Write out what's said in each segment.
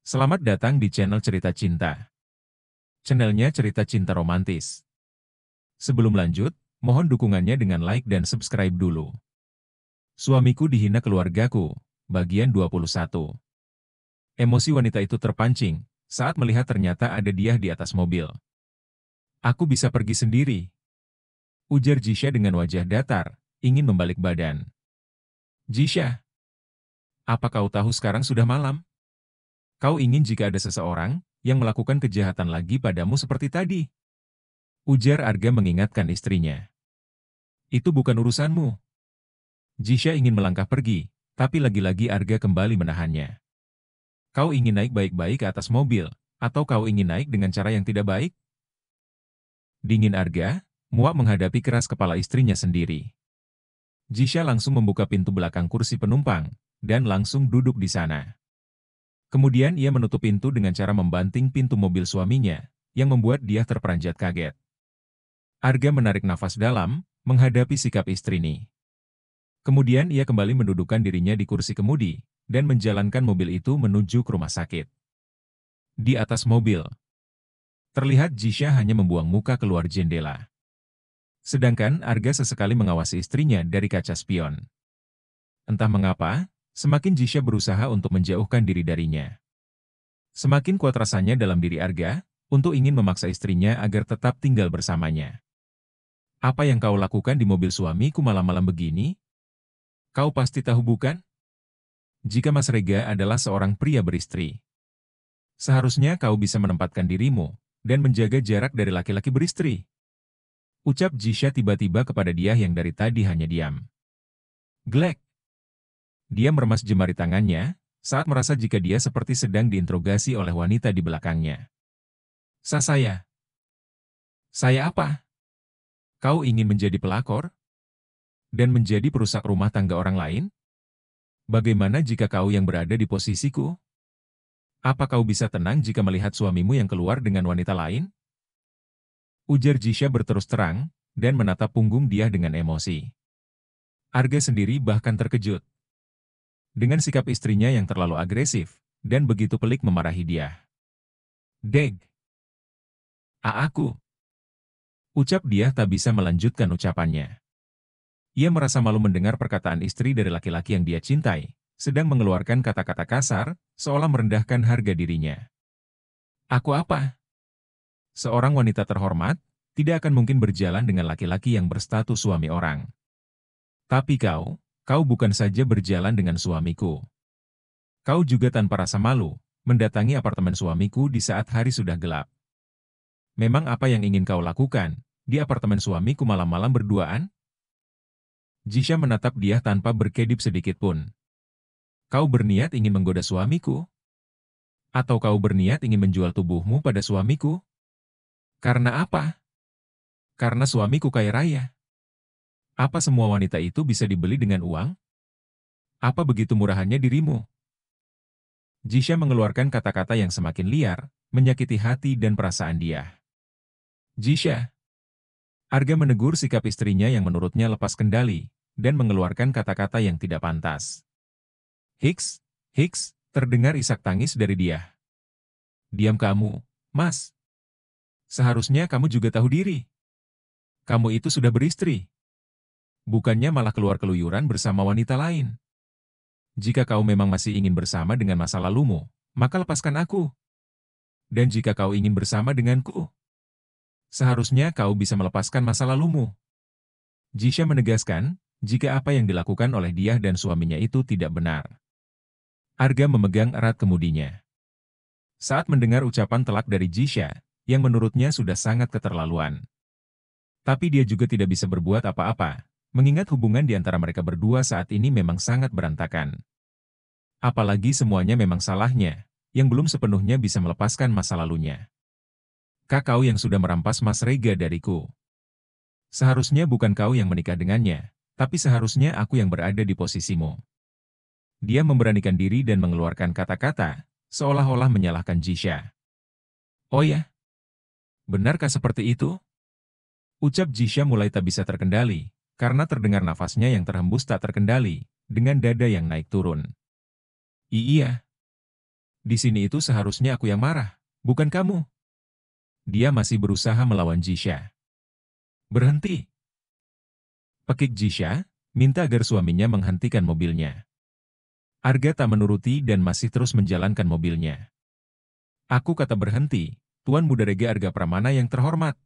Selamat datang di channel Cerita Cinta. Channelnya cerita cinta romantis. Sebelum lanjut, mohon dukungannya dengan like dan subscribe dulu. Suamiku dihina keluargaku, bagian 21. Emosi wanita itu terpancing saat melihat ternyata ada dia di atas mobil. Aku bisa pergi sendiri, ujar Jisha dengan wajah datar, ingin membalik badan. Jisha, apa kau tahu sekarang sudah malam? Kau ingin jika ada seseorang yang melakukan kejahatan lagi padamu seperti tadi? Ujar Arga mengingatkan istrinya. Itu bukan urusanmu. Jisha ingin melangkah pergi, tapi lagi-lagi Arga kembali menahannya. Kau ingin naik baik-baik ke atas mobil, atau kau ingin naik dengan cara yang tidak baik? Dingin Arga, muak menghadapi keras kepala istrinya sendiri. Jisha langsung membuka pintu belakang kursi penumpang, dan langsung duduk di sana. Kemudian ia menutup pintu dengan cara membanting pintu mobil suaminya, yang membuat dia terperanjat kaget. Arga menarik nafas dalam, menghadapi sikap istri ini. Kemudian ia kembali mendudukkan dirinya di kursi kemudi, dan menjalankan mobil itu menuju ke rumah sakit. Di atas mobil, terlihat Jisha hanya membuang muka keluar jendela. Sedangkan Arga sesekali mengawasi istrinya dari kaca spion. Entah mengapa, semakin Jisha berusaha untuk menjauhkan diri darinya. Semakin kuat rasanya dalam diri Arga, untuk ingin memaksa istrinya agar tetap tinggal bersamanya. Apa yang kau lakukan di mobil suamiku malam-malam begini? Kau pasti tahu bukan? Jika Mas Rega adalah seorang pria beristri, seharusnya kau bisa menempatkan dirimu dan menjaga jarak dari laki-laki beristri. Ucap Jisha tiba-tiba kepada dia yang dari tadi hanya diam. Glek. Dia meremas jemari tangannya saat merasa jika dia seperti sedang diinterogasi oleh wanita di belakangnya. Saya. Saya apa? Kau ingin menjadi pelakor? Dan menjadi perusak rumah tangga orang lain? Bagaimana jika kau yang berada di posisiku? Apa kau bisa tenang jika melihat suamimu yang keluar dengan wanita lain? Ujar Jisha berterus terang, dan menatap punggung dia dengan emosi. Arga sendiri bahkan terkejut dengan sikap istrinya yang terlalu agresif, dan begitu pelik memarahi dia. Deg. Aku. Ucap dia tak bisa melanjutkan ucapannya. Ia merasa malu mendengar perkataan istri dari laki-laki yang dia cintai, sedang mengeluarkan kata-kata kasar, seolah merendahkan harga dirinya. Aku apa? Seorang wanita terhormat, tidak akan mungkin berjalan dengan laki-laki yang berstatus suami orang. Tapi kau bukan saja berjalan dengan suamiku. Kau juga tanpa rasa malu, mendatangi apartemen suamiku di saat hari sudah gelap. Memang apa yang ingin kau lakukan, di apartemen suamiku malam-malam berduaan? Jisha menatap dia tanpa berkedip sedikit pun. Kau berniat ingin menggoda suamiku? Atau kau berniat ingin menjual tubuhmu pada suamiku? Karena apa? Karena suamiku kaya raya. Apa semua wanita itu bisa dibeli dengan uang? Apa begitu murahannya dirimu? Jisha mengeluarkan kata-kata yang semakin liar, menyakiti hati dan perasaan dia. Jisha. Arga menegur sikap istrinya yang menurutnya lepas kendali, dan mengeluarkan kata-kata yang tidak pantas. Hiks, Hiks, terdengar isak tangis dari dia. Diam kamu, Mas. Seharusnya kamu juga tahu diri. Kamu itu sudah beristri. Bukannya malah keluar keluyuran bersama wanita lain. Jika kau memang masih ingin bersama dengan masa lalumu, maka lepaskan aku. Dan jika kau ingin bersama denganku, seharusnya kau bisa melepaskan masa lalumu. Jisha menegaskan, jika apa yang dilakukan oleh dia dan suaminya itu tidak benar. Arga memegang erat kemudinya. Saat mendengar ucapan telak dari Jisha, yang menurutnya sudah sangat keterlaluan. Tapi dia juga tidak bisa berbuat apa-apa, mengingat hubungan di antara mereka berdua saat ini memang sangat berantakan. Apalagi semuanya memang salahnya, yang belum sepenuhnya bisa melepaskan masa lalunya. Kau yang sudah merampas Mas Rega dariku. Seharusnya bukan kau yang menikah dengannya, tapi seharusnya aku yang berada di posisimu. Dia memberanikan diri dan mengeluarkan kata-kata, seolah-olah menyalahkan Jisha. Oh ya? Benarkah seperti itu? Ucap Jisha mulai tak bisa terkendali, karena terdengar nafasnya yang terhembus tak terkendali, dengan dada yang naik turun. Iya. Di sini itu seharusnya aku yang marah, bukan kamu. Dia masih berusaha melawan Jisha. Berhenti. Pekik Jisha, minta agar suaminya menghentikan mobilnya. Arga tak menuruti dan masih terus menjalankan mobilnya. Aku kata berhenti, Tuan Muda Rega Arga Pramana yang terhormat.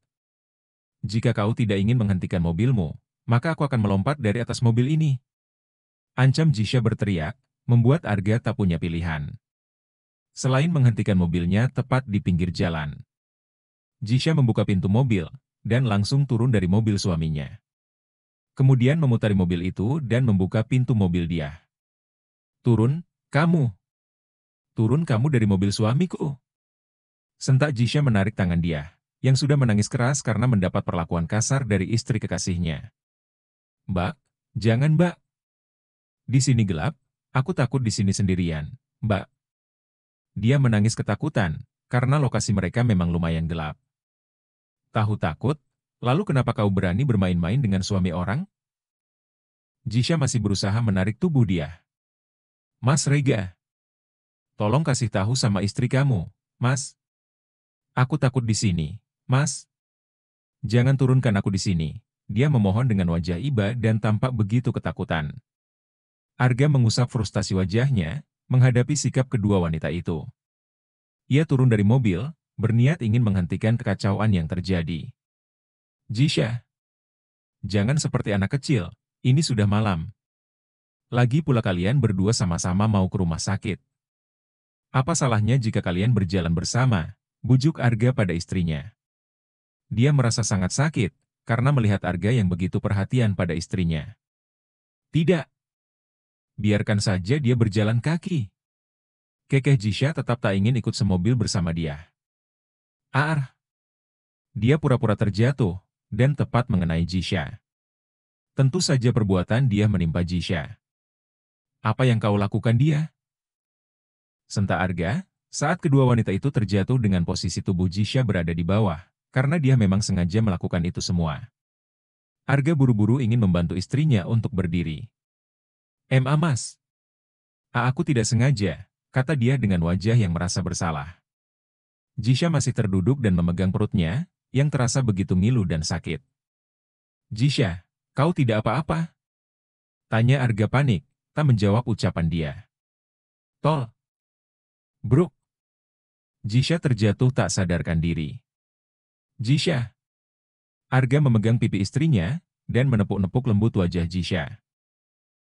Jika kau tidak ingin menghentikan mobilmu, maka aku akan melompat dari atas mobil ini. Ancam Jisha berteriak, membuat Arga tak punya pilihan. Selain menghentikan mobilnya tepat di pinggir jalan. Jisha membuka pintu mobil, dan langsung turun dari mobil suaminya. Kemudian memutari mobil itu dan membuka pintu mobil dia. Turun, kamu. Turun kamu dari mobil suamiku. Sentak Jisha menarik tangan dia, yang sudah menangis keras karena mendapat perlakuan kasar dari istri kekasihnya. Mbak, jangan mbak. Di sini gelap, aku takut di sini sendirian, mbak. Dia menangis ketakutan, karena lokasi mereka memang lumayan gelap. Tahu takut? Lalu kenapa kau berani bermain-main dengan suami orang? Jisha masih berusaha menarik tubuh dia. Mas Rega, tolong kasih tahu sama istri kamu, Mas. Aku takut di sini, Mas. Jangan turunkan aku di sini. Dia memohon dengan wajah iba dan tampak begitu ketakutan. Arga mengusap frustasi wajahnya, menghadapi sikap kedua wanita itu. Ia turun dari mobil, berniat ingin menghentikan kekacauan yang terjadi. Jisha, jangan seperti anak kecil, ini sudah malam. Lagi pula kalian berdua sama-sama mau ke rumah sakit. Apa salahnya jika kalian berjalan bersama? Bujuk Arga pada istrinya. Dia merasa sangat sakit, karena melihat Arga yang begitu perhatian pada istrinya. Tidak. Biarkan saja dia berjalan kaki. Kekeh Jisha tetap tak ingin ikut semobil bersama dia. Dia pura-pura terjatuh, dan tepat mengenai Jisha. Tentu saja perbuatan dia menimpa Jisha. Apa yang kau lakukan dia? Sentak Arga, saat kedua wanita itu terjatuh dengan posisi tubuh Jisha berada di bawah, karena dia memang sengaja melakukan itu semua. Arga buru-buru ingin membantu istrinya untuk berdiri. Mas. Aku tidak sengaja, kata dia dengan wajah yang merasa bersalah. Jisha masih terduduk dan memegang perutnya, yang terasa begitu ngilu dan sakit. Jisha, kau tidak apa-apa? Tanya Arga panik, tak menjawab ucapan dia. Tol. Bruk. Jisha terjatuh tak sadarkan diri. Jisha. Arga memegang pipi istrinya, dan menepuk-nepuk lembut wajah Jisha.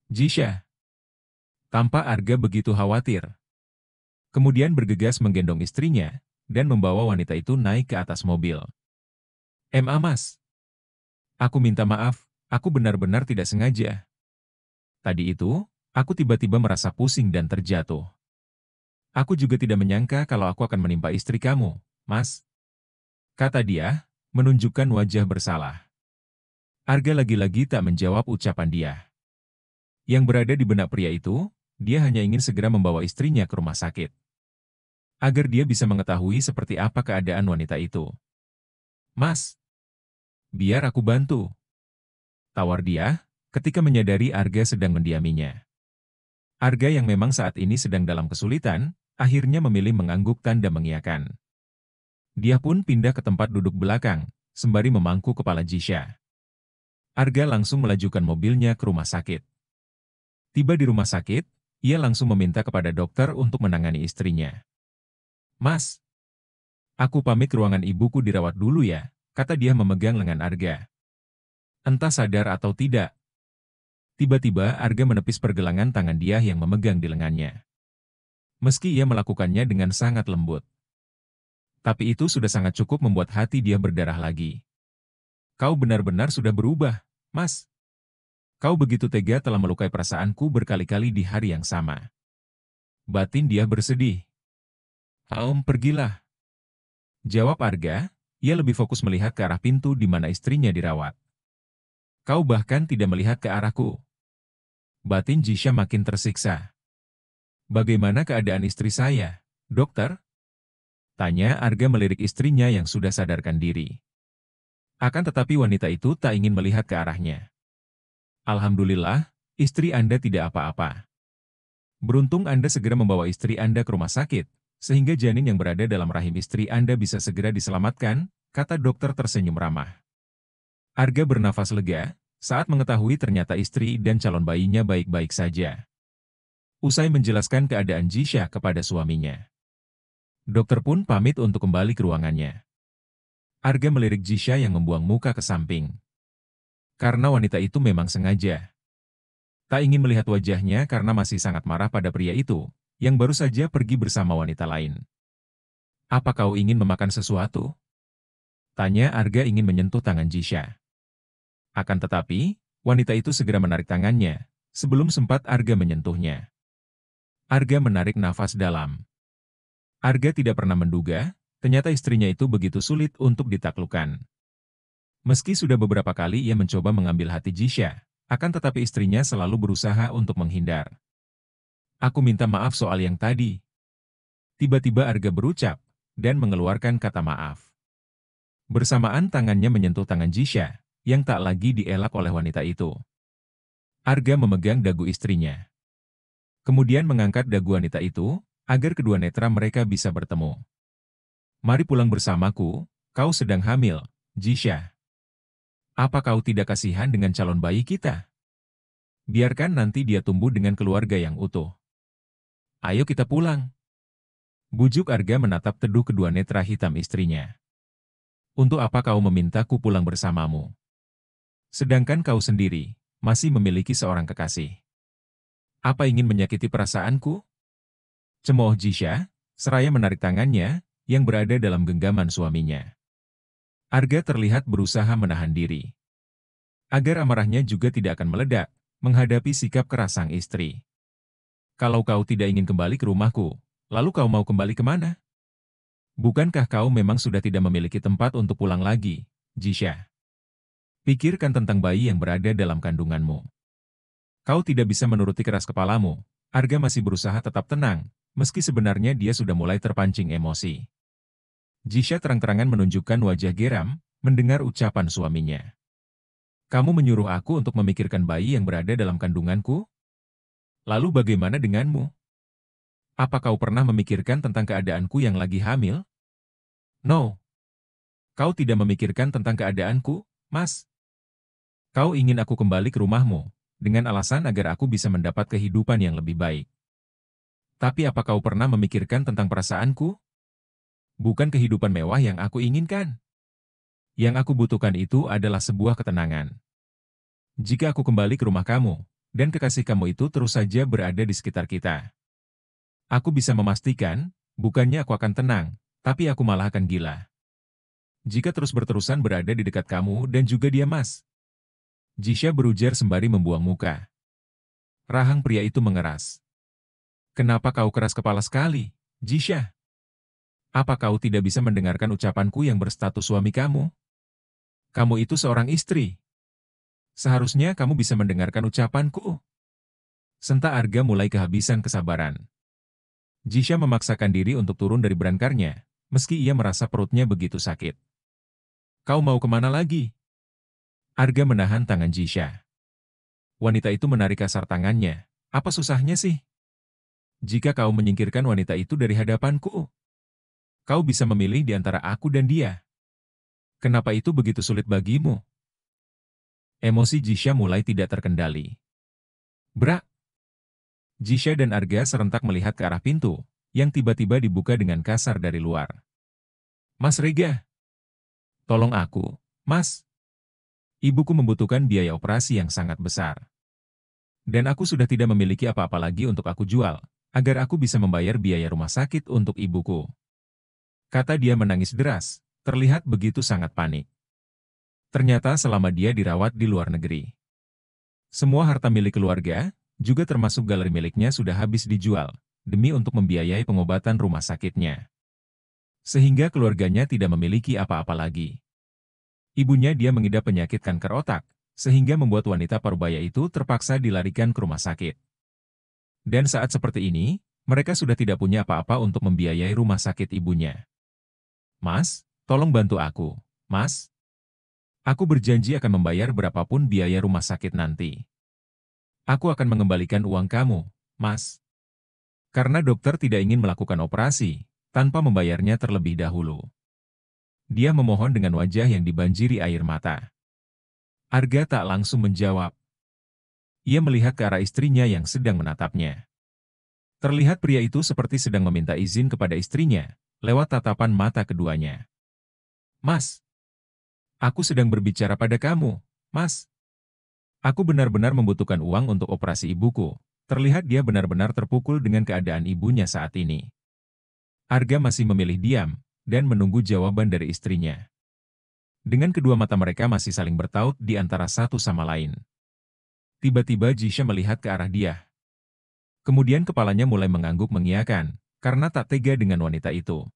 Jisha. Tampak Arga begitu khawatir. Kemudian bergegas menggendong istrinya, dan membawa wanita itu naik ke atas mobil. Mas. Aku minta maaf, aku benar-benar tidak sengaja. Tadi itu, aku tiba-tiba merasa pusing dan terjatuh. Aku juga tidak menyangka kalau aku akan menimpa istri kamu, Mas. Kata dia, menunjukkan wajah bersalah. Arga lagi-lagi tak menjawab ucapan dia. Yang berada di benak pria itu, dia hanya ingin segera membawa istrinya ke rumah sakit. Agar dia bisa mengetahui seperti apa keadaan wanita itu. Mas, biar aku bantu. Tawar dia, ketika menyadari Arga sedang mendiaminya. Arga yang memang saat ini sedang dalam kesulitan, akhirnya memilih mengangguk tanda mengiyakan. Dia pun pindah ke tempat duduk belakang, sembari memangku kepala Jisha. Arga langsung melajukan mobilnya ke rumah sakit. Tiba di rumah sakit, ia langsung meminta kepada dokter untuk menangani istrinya. Mas, aku pamit ke ruangan ibuku dirawat dulu ya, kata dia memegang lengan Arga. Entah sadar atau tidak. Tiba-tiba Arga menepis pergelangan tangan dia yang memegang di lengannya. Meski ia melakukannya dengan sangat lembut. Tapi itu sudah sangat cukup membuat hati dia berdarah lagi. Kau benar-benar sudah berubah, Mas. Kau begitu tega telah melukai perasaanku berkali-kali di hari yang sama. Batin dia bersedih. Pergilah. Jawab Arga, ia lebih fokus melihat ke arah pintu di mana istrinya dirawat. Kau bahkan tidak melihat ke arahku. Batin Jisha makin tersiksa. Bagaimana keadaan istri saya, dokter? Tanya Arga melirik istrinya yang sudah sadarkan diri. Akan tetapi wanita itu tak ingin melihat ke arahnya. Alhamdulillah, istri Anda tidak apa-apa. Beruntung Anda segera membawa istri Anda ke rumah sakit, sehingga janin yang berada dalam rahim istri Anda bisa segera diselamatkan, kata dokter tersenyum ramah. Arga bernafas lega saat mengetahui ternyata istri dan calon bayinya baik-baik saja. Usai menjelaskan keadaan Jisha kepada suaminya, dokter pun pamit untuk kembali ke ruangannya. Arga melirik Jisha yang membuang muka ke samping. Karena wanita itu memang sengaja tak ingin melihat wajahnya karena masih sangat marah pada pria itu, yang baru saja pergi bersama wanita lain. Apa kau ingin memakan sesuatu? Tanya Arga ingin menyentuh tangan Jisha. Akan tetapi, wanita itu segera menarik tangannya, sebelum sempat Arga menyentuhnya. Arga menarik nafas dalam. Arga tidak pernah menduga, ternyata istrinya itu begitu sulit untuk ditaklukkan. Meski sudah beberapa kali ia mencoba mengambil hati Jisha, akan tetapi istrinya selalu berusaha untuk menghindar. Aku minta maaf soal yang tadi. Tiba-tiba Arga berucap, dan mengeluarkan kata maaf. Bersamaan tangannya menyentuh tangan Jisha, yang tak lagi dielak oleh wanita itu. Arga memegang dagu istrinya. Kemudian mengangkat dagu wanita itu, agar kedua netra mereka bisa bertemu. Mari pulang bersamaku, kau sedang hamil, Jisha. Apa kau tidak kasihan dengan calon bayi kita? Biarkan nanti dia tumbuh dengan keluarga yang utuh. Ayo kita pulang. Bujuk Arga menatap teduh kedua netra hitam istrinya. Untuk apa kau memintaku pulang bersamamu? Sedangkan kau sendiri, masih memiliki seorang kekasih. Apa ingin menyakiti perasaanku? Cemooh Jisha, seraya menarik tangannya, yang berada dalam genggaman suaminya. Arga terlihat berusaha menahan diri. Agar amarahnya juga tidak akan meledak, menghadapi sikap keras sang istri. Kalau kau tidak ingin kembali ke rumahku, lalu kau mau kembali kemana? Bukankah kau memang sudah tidak memiliki tempat untuk pulang lagi, Jisha? Pikirkan tentang bayi yang berada dalam kandunganmu. Kau tidak bisa menuruti keras kepalamu. Arga masih berusaha tetap tenang, meski sebenarnya dia sudah mulai terpancing emosi. Jisha terang-terangan menunjukkan wajah geram, mendengar ucapan suaminya. Kamu menyuruh aku untuk memikirkan bayi yang berada dalam kandunganku? Lalu bagaimana denganmu? Apa kau pernah memikirkan tentang keadaanku yang lagi hamil? No. Kau tidak memikirkan tentang keadaanku, Mas. Kau ingin aku kembali ke rumahmu, dengan alasan agar aku bisa mendapat kehidupan yang lebih baik. Tapi apa kau pernah memikirkan tentang perasaanku? Bukan kehidupan mewah yang aku inginkan. Yang aku butuhkan itu adalah sebuah ketenangan. Jika aku kembali ke rumah kamu, dan kekasih kamu itu terus saja berada di sekitar kita, aku bisa memastikan, bukannya aku akan tenang, tapi aku malah akan gila. Jika terus berterusan berada di dekat kamu dan juga dia, Mas. Jisha berujar sembari membuang muka. Rahang pria itu mengeras. Kenapa kau keras kepala sekali, Jisha? Apa kau tidak bisa mendengarkan ucapanku yang berstatus suami kamu? Kamu itu seorang istri. Seharusnya kamu bisa mendengarkan ucapanku. Senta Arga mulai kehabisan kesabaran. Jisha memaksakan diri untuk turun dari berankarnya, meski ia merasa perutnya begitu sakit. Kau mau kemana lagi? Arga menahan tangan Jisha. Wanita itu menarik kasar tangannya. Apa susahnya sih? Jika kau menyingkirkan wanita itu dari hadapanku, kau bisa memilih di antara aku dan dia. Kenapa itu begitu sulit bagimu? Emosi Jisha mulai tidak terkendali. Brak! Jisha dan Arga serentak melihat ke arah pintu, yang tiba-tiba dibuka dengan kasar dari luar. Mas Rega! Tolong aku, Mas! Ibuku membutuhkan biaya operasi yang sangat besar. Dan aku sudah tidak memiliki apa-apa lagi untuk aku jual, agar aku bisa membayar biaya rumah sakit untuk ibuku. Kata dia menangis deras, terlihat begitu sangat panik. Ternyata selama dia dirawat di luar negeri, semua harta milik keluarga, juga termasuk galeri miliknya sudah habis dijual, demi untuk membiayai pengobatan rumah sakitnya. Sehingga keluarganya tidak memiliki apa-apa lagi. Ibunya dia mengidap penyakit kanker otak, sehingga membuat wanita parubaya itu terpaksa dilarikan ke rumah sakit. Dan saat seperti ini, mereka sudah tidak punya apa-apa untuk membiayai rumah sakit ibunya. Mas, tolong bantu aku, Mas. Aku berjanji akan membayar berapapun biaya rumah sakit nanti. Aku akan mengembalikan uang kamu, Mas. Karena dokter tidak ingin melakukan operasi, tanpa membayarnya terlebih dahulu. Dia memohon dengan wajah yang dibanjiri air mata. Arga tak langsung menjawab. Ia melihat ke arah istrinya yang sedang menatapnya. Terlihat pria itu seperti sedang meminta izin kepada istrinya, lewat tatapan mata keduanya. "Mas, aku sedang berbicara pada kamu, Mas. Aku benar-benar membutuhkan uang untuk operasi ibuku." Terlihat dia benar-benar terpukul dengan keadaan ibunya saat ini. Arga masih memilih diam, dan menunggu jawaban dari istrinya. Dengan kedua mata mereka masih saling bertaut di antara satu sama lain. Tiba-tiba Jisha melihat ke arah dia. Kemudian kepalanya mulai mengangguk mengiyakan, karena tak tega dengan wanita itu.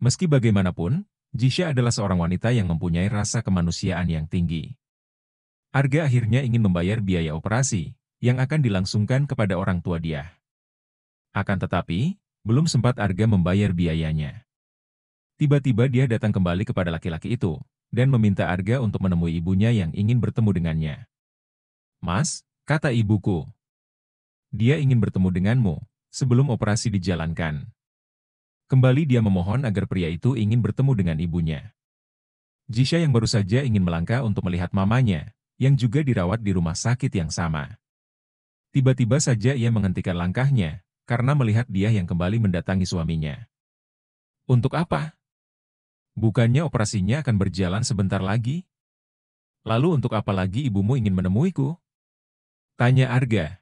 Meski bagaimanapun, Jisha adalah seorang wanita yang mempunyai rasa kemanusiaan yang tinggi. Arga akhirnya ingin membayar biaya operasi, yang akan dilangsungkan kepada orang tua dia. Akan tetapi, belum sempat Arga membayar biayanya. Tiba-tiba dia datang kembali kepada laki-laki itu, dan meminta Arga untuk menemui ibunya yang ingin bertemu dengannya. "Mas," kata ibuku, "dia ingin bertemu denganmu, sebelum operasi dijalankan." Kembali dia memohon agar pria itu ingin bertemu dengan ibunya. Jisha yang baru saja ingin melangkah untuk melihat mamanya, yang juga dirawat di rumah sakit yang sama. Tiba-tiba saja ia menghentikan langkahnya, karena melihat dia yang kembali mendatangi suaminya. "Untuk apa? Bukannya operasinya akan berjalan sebentar lagi? Lalu untuk apa lagi ibumu ingin menemuiku?" tanya Arga.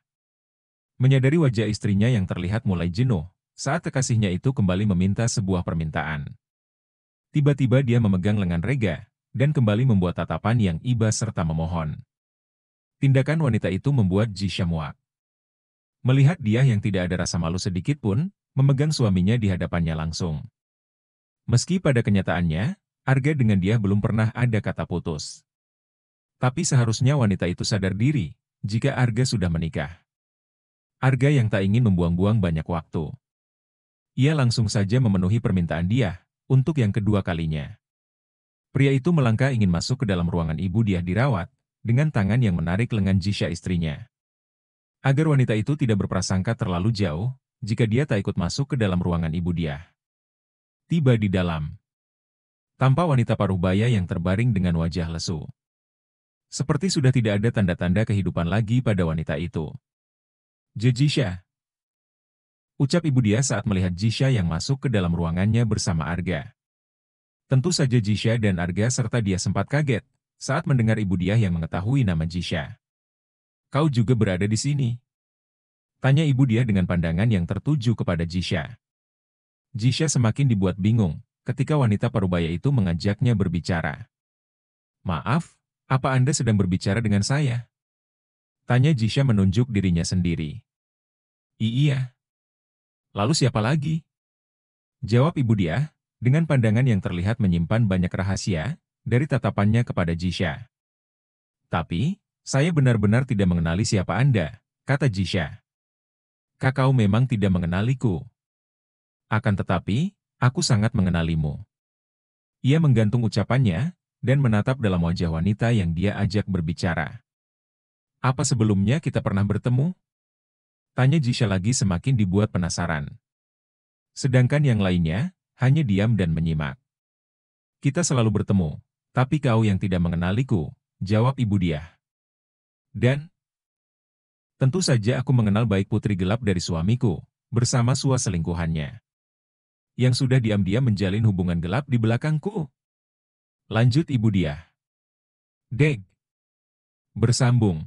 Menyadari wajah istrinya yang terlihat mulai jenuh, saat kekasihnya itu kembali meminta sebuah permintaan. Tiba-tiba dia memegang lengan Rega, dan kembali membuat tatapan yang iba serta memohon. Tindakan wanita itu membuat Jisha muak. Melihat dia yang tidak ada rasa malu sedikit pun, memegang suaminya di hadapannya langsung. Meski pada kenyataannya, Arga dengan dia belum pernah ada kata putus. Tapi seharusnya wanita itu sadar diri, jika Arga sudah menikah. Arga yang tak ingin membuang-buang banyak waktu. Ia langsung saja memenuhi permintaan dia, untuk yang kedua kalinya. Pria itu melangkah ingin masuk ke dalam ruangan ibu dia dirawat, dengan tangan yang menarik lengan Jisha istrinya. Agar wanita itu tidak berprasangka terlalu jauh, jika dia tak ikut masuk ke dalam ruangan ibu dia. Tiba di dalam. Tampak wanita paruh baya yang terbaring dengan wajah lesu. Seperti sudah tidak ada tanda-tanda kehidupan lagi pada wanita itu. "Jisha," ucap ibu dia saat melihat Jisha yang masuk ke dalam ruangannya bersama Arga. Tentu saja Jisha dan Arga serta dia sempat kaget, saat mendengar ibu dia yang mengetahui nama Jisha. "Kau juga berada di sini?" tanya ibu dia dengan pandangan yang tertuju kepada Jisha. Jisha semakin dibuat bingung, ketika wanita parubaya itu mengajaknya berbicara. "Maaf, apa Anda sedang berbicara dengan saya?" tanya Jisha menunjuk dirinya sendiri. "Iya. Lalu siapa lagi?" jawab ibu dia, dengan pandangan yang terlihat menyimpan banyak rahasia, dari tatapannya kepada Jisha. "Tapi, saya benar-benar tidak mengenali siapa Anda," kata Jisha. "Kau memang tidak mengenaliku. Akan tetapi, aku sangat mengenalimu." Ia menggantung ucapannya, dan menatap dalam wajah wanita yang dia ajak berbicara. "Apa sebelumnya kita pernah bertemu?" tanya Jisha lagi semakin dibuat penasaran. Sedangkan yang lainnya, hanya diam dan menyimak. "Kita selalu bertemu, tapi kau yang tidak mengenaliku," jawab ibu dia. "Dan tentu saja aku mengenal baik putri gelap dari suamiku, bersama sua selingkuhannya, yang sudah diam-diam menjalin hubungan gelap di belakangku," lanjut ibu dia. Deg. Bersambung.